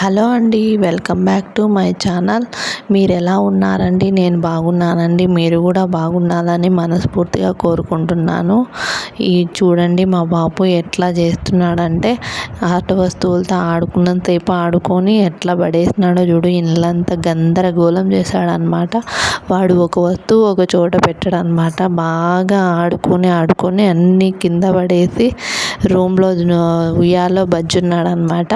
Hello అండి, welcome back to my channel. మీరు ఎలా ఉన్నారండి? నేను బాగున్నానండి. మీరు కూడా బాగుండాలని మనస్ఫూర్తిగా కోరుకుంటున్నాను. ఈ చూడండి మా బాబు ఎట్లా చేస్తున్నాడంటే ఆట వస్తువులతో ఆడుకున్నంతసేపు ఆడుకొని ఎట్లా పడేసినాడో చూడు. ఇల్లంతా గందరగోళం చేశాడనమాట. వాడు ఒక వస్తువు ఒక చోట పెట్టడనమాట. బాగా ఆడుకొని అన్నీ కింద పడేసి రూమ్లో ఉయ్యాలో బజ్జున్నాడనమాట.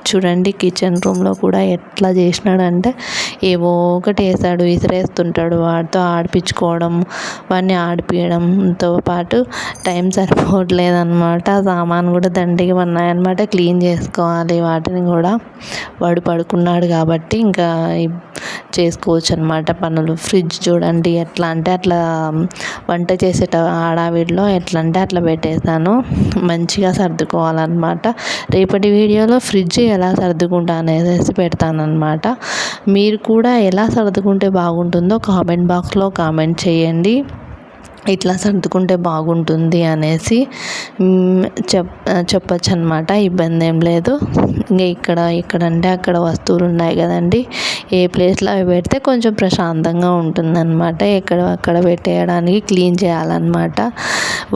చూడండి కిచెన్ రూమ్లో కూడా ఎట్లా చేసినాడంటే ఏవో ఒకటి వేసాడు, విసిరేస్తుంటాడు. వాటితో ఆడిపించుకోవడం, వాడిని ఆడిపించడంతో పాటు టైం సరిపోవట్లేదన్నమాట. సామాను కూడా దండిగా ఉన్నాయన్నమాట. క్లీన్ చేసుకోవాలి వాటిని కూడా. వాడు పడుకున్నాడు కాబట్టి ఇంకా చేసుకోవచ్చు అనమాట పనులు. ఫ్రిడ్జ్ చూడండి ఎట్లా అంటే అట్లా వంట చేసేట హడావిడిలో ఎట్లా అంటే అట్లా పెట్టేశాను. మంచిగా సర్దుకోవాలన్నమాట. రేపటి వీడియోలో ఫ్రిడ్జ్ ఎలా సర్దుకుంటా అనేసి పెడతానన్నమాట. మీరు కూడా ఎలా సర్దుకుంటే బాగుంటుందో కామెంట్ బాక్స్లో కామెంట్ చేయండి. ఇట్లా సర్దుకుంటే బాగుంటుంది అనేసి చెప్పచ్చు అనమాట. ఇబ్బంది ఏం లేదు. ఇంకా ఇక్కడంటే అక్కడ వస్తువులు ఉన్నాయి కదండి, ఏ ప్లేస్లో అవి పెడితే కొంచెం ప్రశాంతంగా ఉంటుందన్నమాట. అక్కడ పెట్టేయడానికి క్లీన్ చేయాలన్నమాట.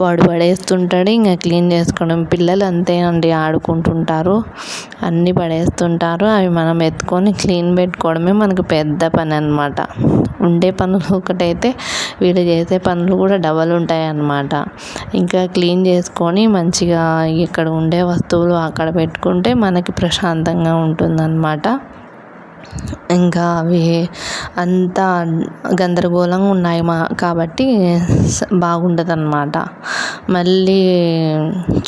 వాడు పడేస్తుంటాడు, ఇంకా క్లీన్ చేసుకోవడం. పిల్లలు అంతేనండి, ఆడుకుంటుంటారు, అన్నీ పడేస్తుంటారు. అవి మనం ఎత్తుకొని క్లీన్ పెట్టుకోవడమే మనకు పెద్ద పని అన్నమాట. ఉండే పనులు ఒకటైతే వీళ్ళు చేసే పనులు కూడా డబల్ ఉంటాయి అన్నమాట. ఇంకా క్లీన్ చేసుకొని మంచిగా ఇక్కడ ఉండే వస్తువులు అక్కడ పెట్టుకుంటే మనకి ప్రశాంతంగా ఉంటుందన్నమాట. ఇంకా అవి అంతా గందరగోళంగా ఉన్నాయి కాబట్టి బాగుండదు అన్నమాట. మళ్ళీ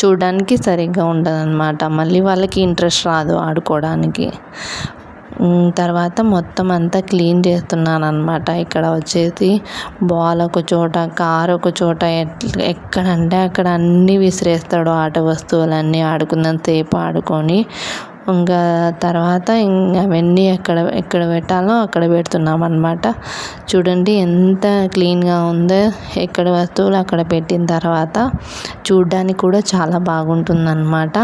చూడడానికి సరిగ్గా ఉండదు అన్నమాట. మళ్ళీ వాళ్ళకి ఇంట్రెస్ట్ రాదు ఆడుకోవడానికి. తర్వాత మొత్తం అంతా క్లీన్ చేస్తున్నాను అనమాట. ఇక్కడ వచ్చేసి బాల్ ఒక చోట, కార్ ఒక చోట, ఎక్కడంటే అక్కడ అన్నీ విసిరేస్తాడు. ఆట వస్తువులన్నీ ఆడుకున్నంతసేపు ఆడుకొని ఇంకా తర్వాత అవన్నీ ఎక్కడ పెట్టాలో అక్కడ పెడుతున్నాం అన్నమాట. చూడండి ఎంత క్లీన్గా ఉందో. ఎక్కడ వస్తువులు అక్కడ పెట్టిన తర్వాత చూడ్డానికి కూడా చాలా బాగుంటుందన్నమాట.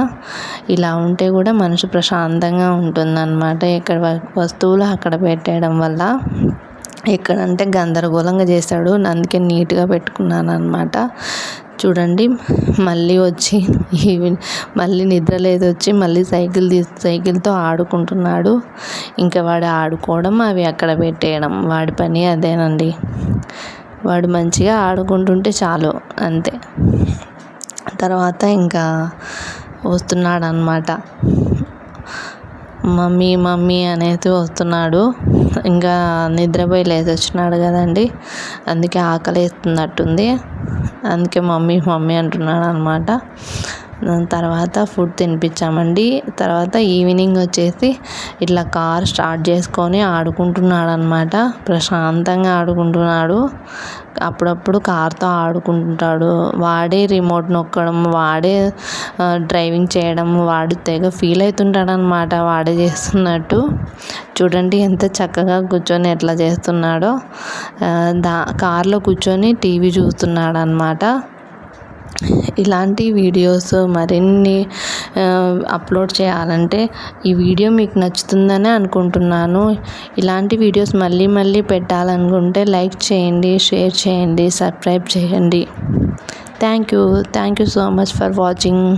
ఇలా ఉంటే కూడా మనసు ప్రశాంతంగా ఉంటుందన్నమాట. ఎక్కడ వస్తువులు అక్కడ పెట్టేయడం వల్ల. ఎక్కడంటే గందరగోళంగా చేశాడు, అందుకే నీట్గా పెట్టుకున్నాను అనమాట. చూడండి మళ్ళీ వచ్చి మళ్ళీ నిద్ర లేదు వచ్చి మళ్ళీ సైకిల్తో ఆడుకుంటున్నాడు. ఇంకా వాడు ఆడుకోవడం, అవి అక్కడ పెట్టేయడం, వాడి పని అదేనండి. వాడు మంచిగా ఆడుకుంటుంటే చాలు, అంతే. తర్వాత ఇంకా వస్తున్నాడు అన్నమాట. మమ్మీ మమ్మీ అనేది వస్తున్నాడు. ఇంకా నిద్రపోయి లేచి వచ్చినాడు కదండి, అందుకే ఆకలి వేస్తున్నట్టుంది. అందుకే మమ్మీ మమ్మీ అంటున్నాడు అనమాట. తర్వాత ఫుడ్ తినిపించామండి. తర్వాత ఈవినింగ్ వచ్చేసి ఇట్లా కార్ స్టార్ట్ చేసుకొని ఆడుకుంటున్నాడు అనమాట. ప్రశాంతంగా ఆడుకుంటున్నాడు. అప్పుడప్పుడు కార్తో ఆడుకుంటుంటాడు. వాడే రిమోట్ నొక్కడం, వాడే డ్రైవింగ్ చేయడం, వాడు తెగ ఫీల్ అవుతుంటాడు అనమాట వాడే చేస్తున్నట్టు. చూడండి ఎంత చక్కగా కూర్చొని ఎట్లా చేస్తున్నాడో. కార్లో కూర్చొని టీవీ చూస్తున్నాడు అనమాట. ఇలాంటి వీడియోస్ మరిన్ని అప్లోడ్ చేయాలంటే ఈ వీడియో మీకు నచ్చుతుందని అనుకుంటున్నాను. ఇలాంటి వీడియోస్ మళ్ళీ పెట్టాలనుకుంటే లైక్ చేయండి, షేర్ చేయండి, సబ్స్క్రైబ్ చేయండి. Thank you so much for watching.